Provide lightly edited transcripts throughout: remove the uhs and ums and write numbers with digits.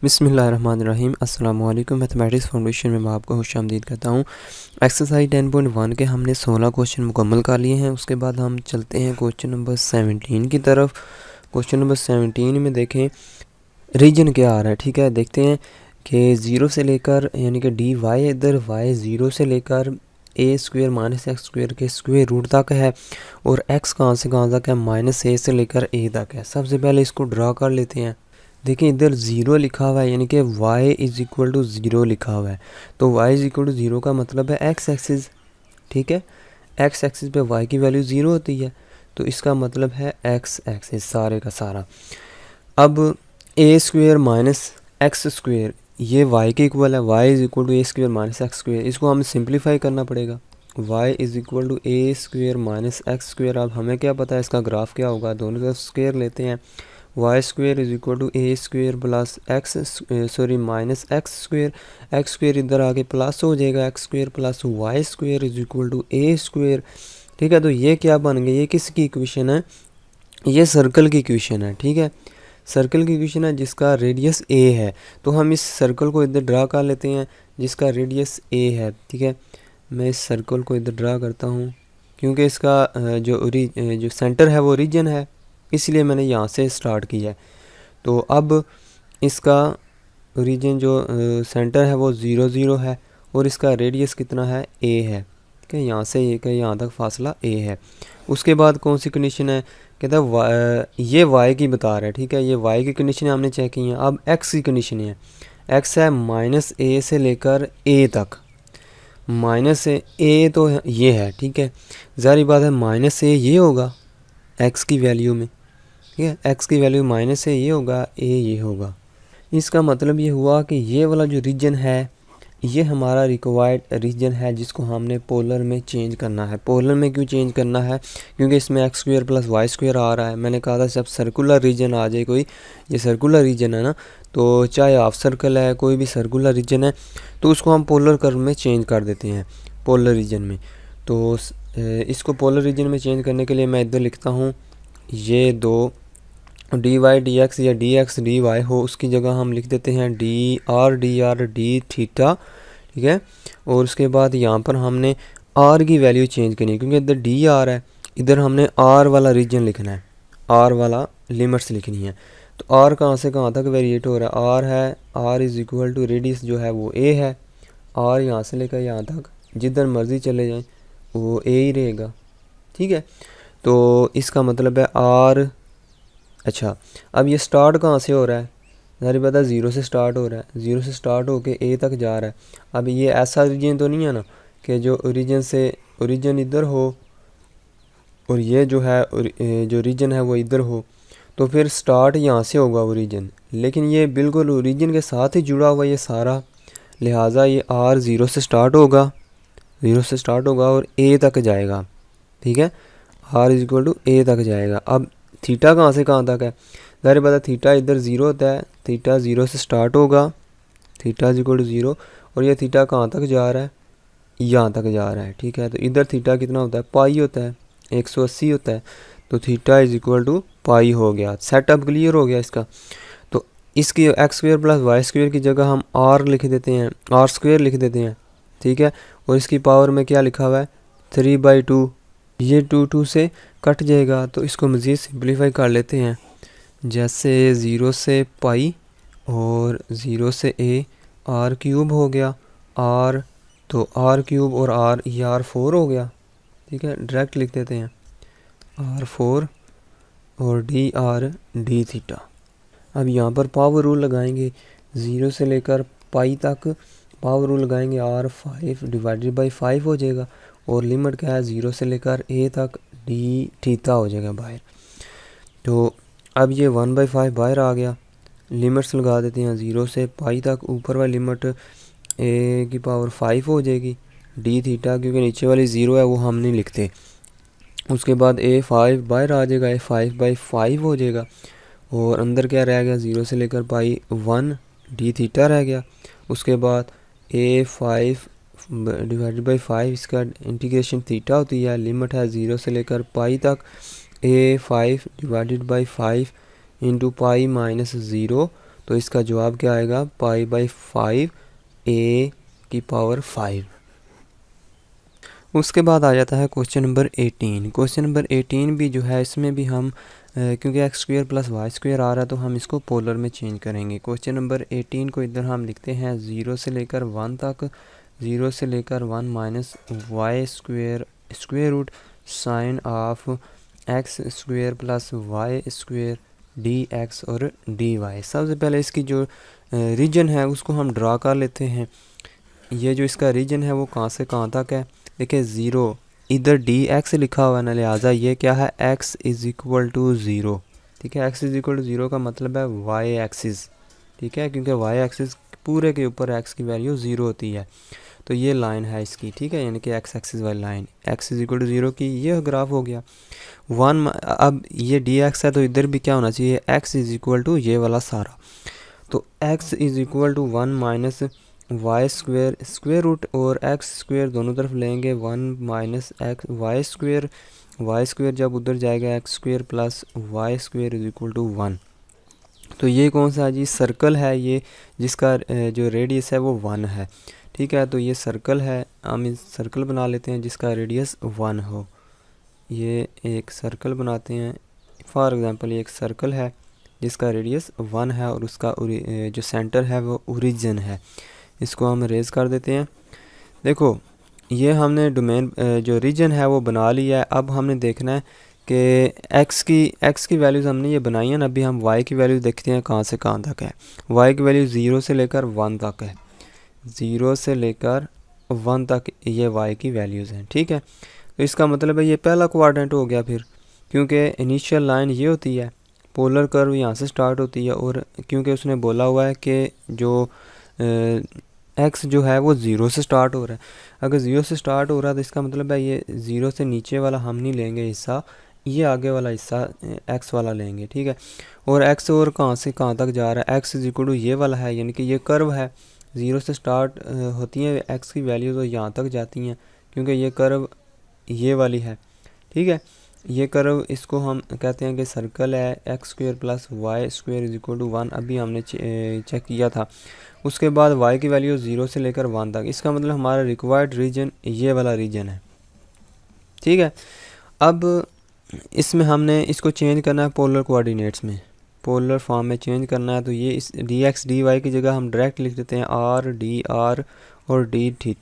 बिस्मिल्लाहिर्रहमानिर्रहीम। अस्सलाम वालेकुम। मैथमेटिक्स फाउंडेशन में मैं आपको खुशामदीद कहता हूँ। एक्सरसाइज 10.1 के हमने 16 क्वेश्चन मुकम्मल कर लिए हैं। उसके बाद हम चलते हैं क्वेश्चन नंबर 17 की तरफ। क्वेश्चन नंबर 17 में देखें रीजन क्या आ रहा है। ठीक है, देखते हैं कि 0 से लेकर यानी कि डी वाई, इधर वाई 0 से लेकर ए स्क्वेयर माइनस एक्स स्क्वेयर के स्क्वेयर रूट तक है, और एक्स कहाँ से कहाँ तक है, माइनस ए से लेकर ए तक है। सबसे पहले इसको ड्रा कर लेते हैं। देखिए इधर 0 लिखा हुआ है, यानी कि y इज़ इक्वल टू 0 लिखा हुआ है। तो y इज़ इक्वल टू 0 का मतलब है x एक्सिस। ठीक है, x एक्सिस पे y की वैल्यू 0 होती है, तो इसका मतलब है x एक्सिस सारे का सारा। अब a square minus x square ये y के इक्वल है, y is equal to a square minus x square. इसको हमें सिंप्लीफाई करना पड़ेगा। y is equal to a square minus x square. अब हमें क्या पता है इसका ग्राफ क्या होगा, दोनों तरफ स्क्वेयर लेते हैं। Y square is equal to a square plus minus x square. X square इधर आके प्लस हो जाएगा, x square plus Y square is equal to a square. ठीक है, तो ये क्या बन गया, ये किसकी इक्वेशन है, ये सर्कल की इक्वेशन है। ठीक है, सर्कल की इक्वेशन है जिसका रेडियस ए है। तो हम इस सर्कल को इधर ड्रा कर लेते हैं जिसका रेडियस ए है। ठीक है, मैं इस सर्कल को इधर ड्रा करता हूँ क्योंकि इसका जो सेंटर है वो रीजन है, इसलिए मैंने यहाँ से स्टार्ट किया है। तो अब इसका रीजन जो सेंटर है वो 0 0 है, और इसका रेडियस कितना है, ए है। ठीक है, यहाँ से ये यहाँ तक फासला ए है। उसके बाद कौन सी कंडीशन है, कहता है ये वाई की बता रहा है। ठीक है, ये वाई की कंडीशन हमने चेक की है। अब एक्स की कंडीशन है, एक्स है माइनस ए से लेकर ए तक। माइनस ए तो ये है। ठीक है, ज़ाहिर बात है माइनस ए ये होगा एक्स की वैल्यू में। ठीक है, एक्स की वैल्यू माइनस है ये होगा, ए ये होगा। इसका मतलब ये हुआ कि ये वाला जो रीजन है ये हमारा रिक्वायर्ड रीजन है जिसको हमने पोलर में चेंज करना है। पोलर में क्यों चेंज करना है, क्योंकि इसमें X square plus Y square आ रहा है। मैंने कहा था जब सर्कुलर रीजन आ जाए कोई, ये सर्कुलर रीजन है ना, तो चाहे हाफ सर्कल है कोई भी सर्कुलर रीजन है, तो उसको हम पोलर कर्व में चेंज कर देते हैं पोलर रीजन में। तो इसको पोलर रीजन में चेंज करने के लिए मैं इधर लिखता हूँ ये दो डी वाई डी एक्स या डी एक्स डी वाई हो, उसकी जगह हम लिख देते हैं डी आर डी थीटा। ठीक है, और उसके बाद यहाँ पर हमने आर की वैल्यू चेंज करनी है क्योंकि इधर डी आर है, इधर हमने आर वाला रीजन लिखना है, आर वाला लिमिट्स लिखनी है। तो आर कहाँ से कहाँ तक वेरिएट हो रहा है, आर है, r is equal to radius जो है वो ए है। आर यहाँ से लेकर यहाँ तक जिधर मर्जी चले जाएँ वो ए ही रहेगा। ठीक है, तो इसका मतलब है आर। अच्छा, अब ये स्टार्ट कहाँ से हो रहा है, ज़ाहिर बात है 0 से स्टार्ट हो रहा है, 0 से स्टार्ट होके ए तक जा रहा है। अब ये ऐसा रीजन तो नहीं है ना कि जो ओरिजिन से ओरिजिन इधर हो और ये जो है जो रीजन है वो इधर हो, तो फिर स्टार्ट यहाँ से होगा ओरिजिन, लेकिन ये बिल्कुल ओरिजिन के साथ ही जुड़ा हुआ ये सारा, लिहाजा ये आर 0 से स्टार्ट होगा, 0 से स्टार्ट होगा और ए तक जाएगा। ठीक है, आर इज इक्वल टू ए तक जाएगा। अब थीटा कहाँ से कहाँ तक है, ज़ाहिर बात है थीटा इधर 0 होता है, थीटा 0 से स्टार्ट होगा, थीटा इज इक्वल टू 0, और ये थीटा कहाँ तक जा रहा है, यहाँ तक जा रहा है। ठीक है, तो इधर थीटा कितना होता है, पाई होता है, 180 होता है। तो theta is equal to pi हो गया। सेटअप क्लियर हो गया इसका। तो इसकी x square plus Y square की जगह हम आर लिख देते हैं, आर स्क्वेयर लिख देते हैं। ठीक है, और इसकी पावर में क्या लिखा हुआ है, 3/2। ये 2 से कट जाएगा, तो इसको मज़ीद सिंप्लीफाई कर लेते हैं। जैसे 0 से पाई और 0 से ए, आर क्यूब हो गया, आर तो आर क्यूब और आर, ये आर 4 हो गया। ठीक है, डायरेक्ट लिख देते हैं आर 4 और डी आर डी थीटा। अब यहाँ पर पावर रूल लगाएंगे, 0 से लेकर पाई तक पावर रूल लगाएंगे, आर 5 डिवाइडेड बाई 5 हो जाएगा, और लिमिट क्या है 0 से लेकर ए तक डी थीटा हो जाएगा बाहर। तो अब ये 1/5 बाहर आ गया, लिमिट्स लगा देते हैं 0 से पाई तक, ऊपर वाली लिमिट ए की पावर 5 हो जाएगी डी थीटा, क्योंकि नीचे वाली 0 है वो हम नहीं लिखते। उसके बाद ए 5 बाहर आ जाएगा, ए 5/5 हो जाएगा, और अंदर क्या रह गया 0 से लेकर पाई 1 डी थीटा रह गया। उसके बाद ए 5 डिवाइडेड बाई 5, इसका इंटीग्रेशन थीटा होती है, लिमिट है 0 से लेकर पाई तक, ए 5 divided by 5 into pi minus 0, तो इसका जवाब क्या आएगा, π/5 a की पावर 5। उसके बाद आ जाता है क्वेश्चन नंबर 18। क्वेश्चन नंबर 18 भी जो है इसमें भी हम क्योंकि x² + y² आ रहा है तो हम इसको पोलर में चेंज करेंगे। क्वेश्चन नंबर 18 को इधर हम लिखते हैं 0 से लेकर 1 तक, 0 से लेकर 1 - y² square root sine of x² + y² dx और dy। सबसे पहले इसकी जो रीजन है उसको हम ड्रा कर लेते हैं। ये जो इसका रीजन है वो कहाँ से कहाँ तक है, देखिए 0 इधर dx लिखा हुआ है ना, लिहाजा ये क्या है x = 0। ठीक है, x = 0 का मतलब है y एक्सिस। ठीक है, क्योंकि y एक्सिस पूरे के ऊपर x की वैल्यू 0 होती है। तो ये लाइन है इसकी, ठीक है, यानी कि x एक्सिस वाली लाइन x = 0 की ये ग्राफ हो गया 1। अब ये dx है तो इधर भी क्या होना चाहिए, x = ये वाला सारा। तो x = 1 - y² स्क्वेयर रूट और x² दोनों तरफ लेंगे 1 - x y² जब उधर जाएगा x² + y² = 1। तो ये कौन सा जी सर्कल है, ये जिसका जो रेडियस है वो 1 है। ठीक है, तो ये सर्कल है, हम इस सर्कल बना लेते हैं जिसका रेडियस 1 हो। ये एक सर्कल बनाते हैं, फॉर एग्ज़ाम्पल ये एक सर्कल है जिसका रेडियस 1 है और उसका जो सेंटर है वो ओरिजिन है। इसको हम रेज कर देते हैं। देखो ये हमने डोमेन जो रीजन है वो बना लिया है। अब हमने देखना है कि x की वैल्यूज़ हमने ये बनाई है ना, अभी हम y की वैल्यूज़ देखते हैं कहाँ से कहाँ तक है। y की वैल्यू 0 से लेकर 1 तक है, 0 से लेकर 1 तक ये y की वैल्यूज़ हैं। ठीक है, तो इसका मतलब है ये पहला क्वाड्रेंट हो गया फिर, क्योंकि इनिशियल लाइन ये होती है, पोलर कर्व यहाँ से स्टार्ट होती है और क्योंकि उसने बोला हुआ है कि जो x जो है वो 0 से स्टार्ट हो रहा है। अगर 0 से स्टार्ट हो रहा है तो इसका मतलब है ये 0 से नीचे वाला हम नहीं लेंगे हिस्सा, ये आगे वाला हिस्सा x वाला लेंगे। ठीक है, और x और कहाँ से कहाँ तक जा रहा है, x = ये वाला है, यानी कि ये कर्व है 0 से स्टार्ट होती हैं x की वैल्यू तो यहाँ तक जाती हैं, क्योंकि ये कर्व ये वाली है। ठीक है, ये कर्व इसको हम कहते हैं कि सर्कल है x² + y² = 1। अभी हमने चेक किया था। उसके बाद y की वैल्यू 0 से लेकर 1 तक, इसका मतलब हमारा रिक्वायर्ड रीजन ये वाला रीजन है। ठीक है, अब इसमें हमने इसको चेंज करना है पोलर कोऑर्डिनेट्स में, पोलर फॉर्म में चेंज करना है। तो ये इस dx dy की जगह हम डायरेक्ट लिख देते हैं r dr और d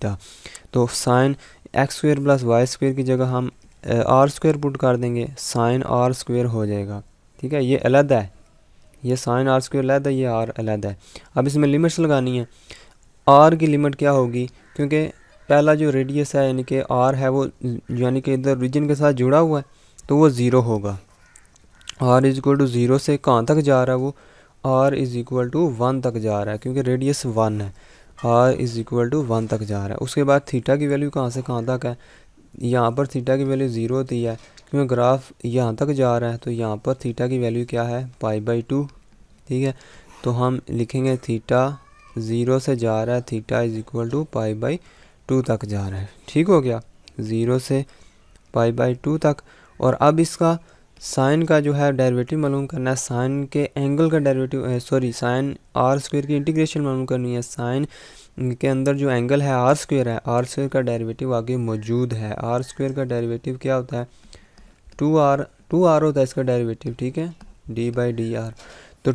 तो साइन x² + y² की जगह हम r² पुट कर देंगे, साइन r² हो जाएगा। ठीक है, ये अलग है, ये साइन r² अलग है, ये r अलग है। अब इसमें लिमिट्स लगानी है। r की लिमिट क्या होगी, क्योंकि पहला जो रेडियस है यानी कि r है वो यानी कि इधर रीजन के साथ जुड़ा हुआ है तो वो 0 होगा। r = 0 से कहाँ तक जा रहा है वो, r = 1 तक जा रहा है, क्योंकि रेडियस 1 है, r = 1 तक जा रहा है। उसके बाद थीटा की वैल्यू कहाँ से कहाँ तक है, यहाँ पर थीटा की वैल्यू 0 होती है, क्योंकि ग्राफ यहाँ तक जा रहा है तो यहाँ पर थीटा की वैल्यू क्या है, π/2। ठीक है, तो हम लिखेंगे थीटा 0 से जा रहा है, थीटा = π/2 तक जा रहा है। ठीक हो गया, 0 से π/2 तक। और अब इसका साइन का जो है डेरिवेटिव मालूम करना है, साइन के एंगल का डेरिवेटिव साइन r² की इंटीग्रेशन मालूम करनी है। साइन के अंदर जो एंगल है r² है, r² का डेरिवेटिव आगे मौजूद है। r² का डेरिवेटिव क्या होता है, 2r होता है इसका डेरिवेटिव। ठीक है, d/dr। तो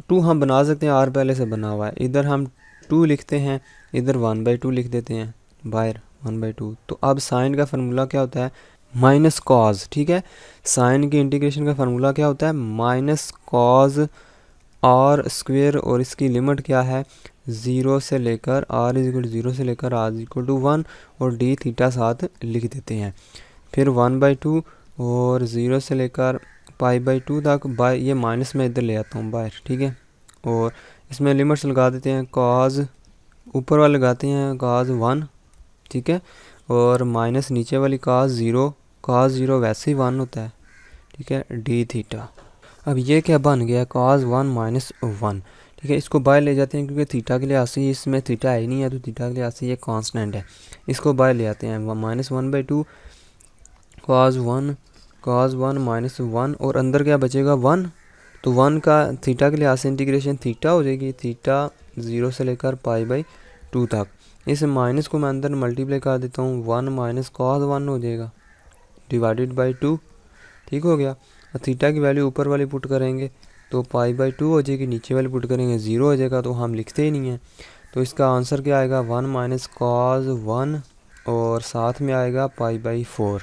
2 हम बना सकते हैं, r पहले से बना हुआ है, इधर हम 2 लिखते हैं, इधर 1/2 लिख देते हैं, बाहर 1/2। तो अब साइन का फार्मूला क्या होता है, माइनस कॉज। ठीक है, साइन की इंटीग्रेशन का फार्मूला क्या होता है, माइनस कॉज r², और इसकी लिमिट क्या है 0 से लेकर r = 0 से लेकर r = 1 और d थीटा साथ लिख देते हैं। फिर 1/2 और 0 से लेकर π/2 तक, बाय ये माइनस में इधर ले आता हूँ बाहर। ठीक है, और इसमें लिमिट्स लगा देते हैं, कॉज ऊपर वाले लगाते हैं cos 1। ठीक है, और माइनस नीचे वाली cos 0, cos 0 वैसे ही 1 होता है। ठीक है, d थीटा। अब ये क्या बन गया, cos 1 - 1। ठीक है, इसको बाहर ले जाते हैं क्योंकि थीटा के लिए से इसमें थीटा है ही नहीं है, तो थीटा के लिए से ये कांस्टेंट है, इसको बाहर ले आते हैं। -1/2 cos 1 - 1 और अंदर क्या बचेगा 1, तो 1 का थीटा के लिहाज से इंटीग्रेशन थीटा हो जाएगी, थीटा 0 से लेकर π/2 तक। इस माइनस को मैं अंदर मल्टीप्लाई कर देता हूँ, 1 माइनस cos 1 हो जाएगा डिवाइडेड बाई 2। ठीक हो गया। थीटा की वैल्यू ऊपर वाली पुट करेंगे तो π/2 हो जाएगी, नीचे वाली पुट करेंगे 0 हो जाएगा, तो हम लिखते ही नहीं हैं। तो इसका आंसर क्या आएगा, 1 माइनस cos 1 और साथ में आएगा π/4।